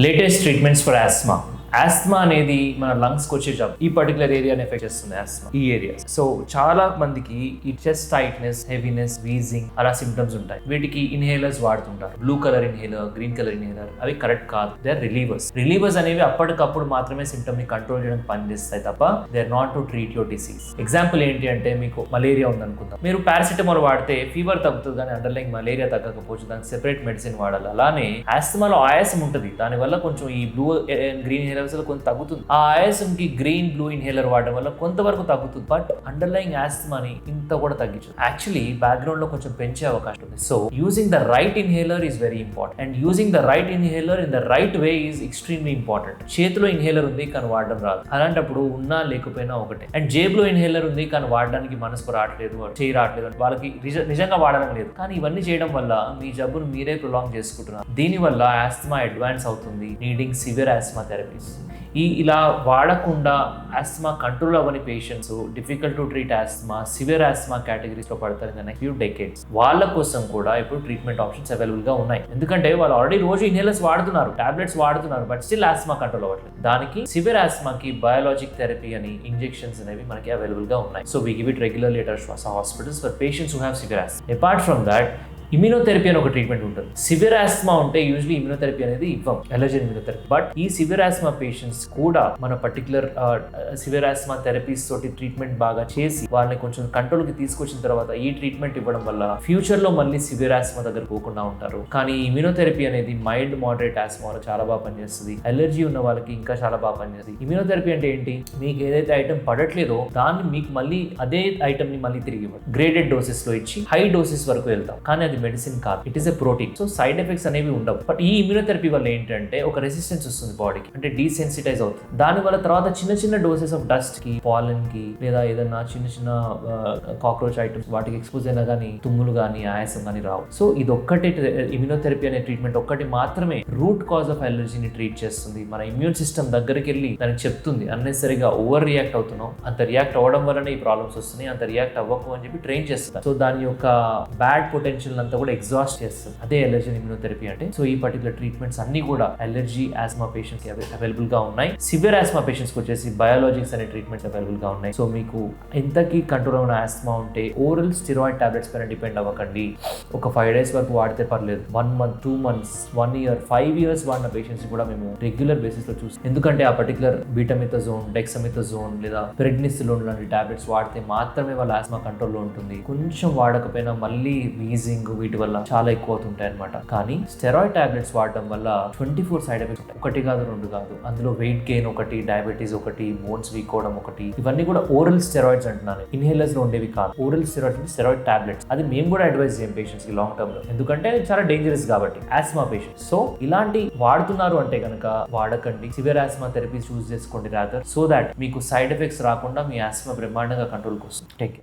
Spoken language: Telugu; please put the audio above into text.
Latest treatments for asthma. Asthma అనేది మన లంగ్స్ కి వచ్చే జబ్బు. ఈ పర్టికులర్ ఏరియాని ఎఫెక్ట్ చేస్తుంది ఆస్మా, ఈ ఏరియా. సో చాలా మందికి ఈ చెస్ట్ టైట్నెస్, హెవీనెస్, వీజింగ్ అలా సిమ్టమ్స్ ఉంటాయి. వీటికి ఇన్హేలర్స్ వాడుతుంటారు. Blue colour inhaler, green colour inhaler. అవి కరెక్ట్ కాదు. They are relievers. రిలీవర్స్ అనేవి అప్పటికప్పుడు మాత్రమే సిమ్టమ్ ని కంట్రోల్ చేయడానికి పనిచేస్తాయి తప్ప they are not to treat your disease. Example ఏంటి అంటే, మీకు మలేరియా ఉందనుకుందాం. మీరు పారాసిటమాల్ వాడితే ఫీవర్ తగ్గుతుంది, కానీ అండర్లైన్ మలేరియా తగ్గకపోవచ్చు, దానికి సెపరేట్ మెడిసిన్ వాడాలి. అలానే ఆస్మాలో ఆయాసం ఉంటుంది, దానివల్ల కొంచెం ఈ బ్లూ గ్రీన్ కొంత తగ్గుతుంది. ఆ ఆయాసం కి గ్రీన్ బ్లూ ఇన్హేలర్ వాడడం వల్ల కొంతవరకు తగ్గుతుంది, బట్ అండర్లైన్ ఆస్మాని ఇంత కూడా తగ్గించదు. యాక్చువల్లీ బ్యాక్గ్రౌండ్ లో కొంచెం పెంచే అవకాశం ఉంది. So using the right inhaler is very important, and using the right inhaler in the right way is extremely important. చేతిలో ఇన్హేలర్ ఉంది కానీ వాడడం రాదు, అలాంటప్పుడు ఉన్నా లేకపోయినా ఒకటే. అండ్ జేబులో ఇన్హేలర్ ఉంది కానీ వాడడానికి మనసు రావట్లేదు, చేయి రావట్లేదు, వాళ్ళకి నిజంగా వాడడం లేదు. కానీ ఇవన్నీ చేయడం వల్ల మీ జబ్బును మీరే ప్రొలాంగ్ చేసుకుంటున్నారు. దీనివల్ల ఆస్మా అడ్వాన్స్ అవుతుంది, నీడింగ్ సివియర్ ఆస్మా థెరపీస్. ఇలా వాడకుండా ఆస్మా కంట్రోల్ అవ్వని patients, difficult to treat asthma, severe asthma categories లో పడతారు in the next few decades. వాళ్ళ కోసం కూడా ఇప్పుడు ట్రీట్మెంట్ ఆప్షన్స్ అవైలబుల్ గా ఉన్నాయి. ఎందుకంటే వాళ్ళు ఆల్రెడీ రోజు ఇన్హేలర్స్ వాడుతున్నారు, టాబ్లెట్స్ వాడుతున్నారు, బట్ స్టిల్ ఆస్మా కంట్రోల్ అవ్వట్లేదు. దానికి సివియర్ ఆస్మాకి బయోలాజిక్ థెరపీ అని ఇంజెక్షన్స్ అనేవి మనకి అవైలబుల్ గా ఉన్నాయి. So we give it regularly at our hospitals for patients who have severe asthma. Apart from that, immunotherapy అని ఒక ట్రీట్మెంట్ ఉంటుంది. సివియర్ ఆస్మా ఉంటే యూజువల్లీ ఇమ్యూనోథెరపీ అనేది ఇవ్వం, ఎలర్జీ ఇమ్యూనోథెరపీ. బట్ ఈ సివియర్ ఆస్మా పేషెంట్స్ కూడా మన పర్టికులర్ సివియర్ ఆస్మా థెరపీస్ తోటి ట్రీట్మెంట్ బాగా చేసి వాళ్ళని కొంచెం కంట్రోల్ కి తీసుకొచ్చిన తర్వాత ఈ ట్రీట్మెంట్ ఇవ్వడం వల్ల ఫ్యూచర్ లో మళ్ళీ సివియర్ ఆస్మా దగ్గర పోకుండా ఉంటారు. కానీ ఇమ్యూనోథెరపీ అనేది మైల్డ్ మోడరేట్ ఆస్మా వాళ్ళకి చాలా బాగా పనిచేస్తుంది, ఎలర్జీ ఉన్న వాళ్ళకి ఇంకా చాలా బాగా పనిచేస్తుంది. ఇమ్యూనోథెరపీ అంటే ఏంటి? మీకు ఏదైతే ఐటమ్ పడట్లేదో దాన్ని మీకు మళ్ళీ అదే ఐటమ్ ని మళ్ళీ తిరిగి ఇవ్వడం. గ్రేడెడ్ డోసెస్ లో ఇచ్చి హై డోసెస్ వరకు వెళ్తాం, కానీ అది మెడిసిన్ కాదు, it is a protein. So side effects అనేవి ఉండవు. బట్ ఈ ఇమ్యూనోథెరపీ వల్ల ఏంటంటే ఒక రెసిస్టెన్స్ వస్తుంది బాడీకి, అంటే డీసెన్సిటైజ్ అవుతుంది. దాని వల్ల తర్వాత చిన్న చిన్న డోసెస్ ఆఫ్ డస్ట్ కి, పాలన్ కి, లేదా ఏదన్నా చిన్న చిన్న కాక్రోచ్ ఐటమ్స్ వాటికి ఎక్స్పోజ్ అయినా కానీ తుమ్ములు కానీ ఆయాసం కానీ రావు. సో ఇది ఒక్కటి, ఇమ్యూనోథెరపీ అనే ట్రీట్మెంట్ ఒక్కటి మాత్రమే రూట్ కాజ్ ఆఫ్ అలర్జీని ట్రీట్ చేస్తుంది. మన ఇమ్యూన్ సిస్టమ్ దగ్గరికి వెళ్ళి దానికి చెప్తుంది, అన్నెసరిగా ఓవర్ రియాక్ట్ అవుతున్నావు, అంత రియాక్ట్ అవ్వడం వల్లనే ఈ ప్రాబ్లమ్స్ వస్తున్నాయి, అంత రియాక్ట్ అవ్వకు అని చెప్పి ట్రైన్ చేస్తుంది. సో దాని యొక్క బ్యాడ్ పొటెన్షియల్ అంతా కూడా ఎగ్జాస్ట్ చేస్తుంది. అదే ఎలర్జీ ఇమ్యూనోథెరపీ అంటే. సో ఈ పర్టికులర్ ట్రీట్మెంట్స్ అన్ని కూడా ఎలర్జీ ఆస్మా పేషెంట్స్ కి అవైలబుల్ గా ఉన్నాయి. సివియర్ ఆస్మా పేషెంట్స్ కి వచ్చేసి బయోలాజిక్స్ అనే ట్రీట్మెంట్స్ అవైలబుల్ గా ఉన్నాయి. సో మీకు ఎంతకి కంట్రోల్ అయిన ఆస్మా ఉంటే ఓరల్ స్టెరాయిడ్ టాబ్లెట్స్ పైన డిపెండ్ అవ్వకండి. ఒక 5 days వరకు వాడితే పర్లేదు, 1 month, 2 months, 1 year, 5 years వాడిన పేషెంట్స్ కూడా మేము రెగ్యులర్ బేసిస్ లో చూస్తాం. ఎందుకంటే ఆ పర్టికులర్ బీటామిథాజోన్, డెక్సామిథాజోన్ లేదా ప్రెడ్నిసోలోన్ లాంటి టాబ్లెట్స్ వాడితే మాత్రమే వాళ్ళ ఆస్మా కంట్రోల్లో ఉంటుంది. కొంచెం వాడకపోయినా మళ్ళీ వీజింగ్ వీటి వల్ల చాలా ఎక్కువ అవుతుంటాయి అనమాట. కానీ స్టెరాయిడ్ టాబ్లెట్స్ వాడడం వల్ల 24 సైడ్ ఎఫెక్ట్స్ ఉంటాయి. ఒకటి కాదు, 2 కాదు. అందులో వెయిట్ గెయిన్ ఒకటి, డయాబెటీస్ ఒకటి, బోన్స్ వీక్ అవడం ఒకటి. ఇవన్నీ కూడా ఓరల్ స్టెరాయిడ్స్ అంటున్నాను, ఇన్హేలర్స్ లో ఉండేవి కాదు. ఓరల్ స్టెరాయిడ్స్ అంటే స్టెరాయిడ్ టాబ్లెట్స్. అది మేము కూడా అడ్వైజ్ చేయం పేషెంట్స్ కి లాంగ్ టర్మ్ లో, ఎందుకంటే చాలా డేంజరస్ కాబట్టి ఆస్మా పేషెంట్స్. సో ఇలాంటి వాడుతున్నారు అంటే కనుక వాడకండి. సివియర్ ఆస్మా థెరపీ చూస్ చేసుకోండి రాదర్, సో దాట్ మీకు సైడ్ ఎఫెక్ట్స్ రాకుండా మీ ఆస్మా బ్రహ్మాండంగా కంట్రోల్కి వస్తుంది. Take care.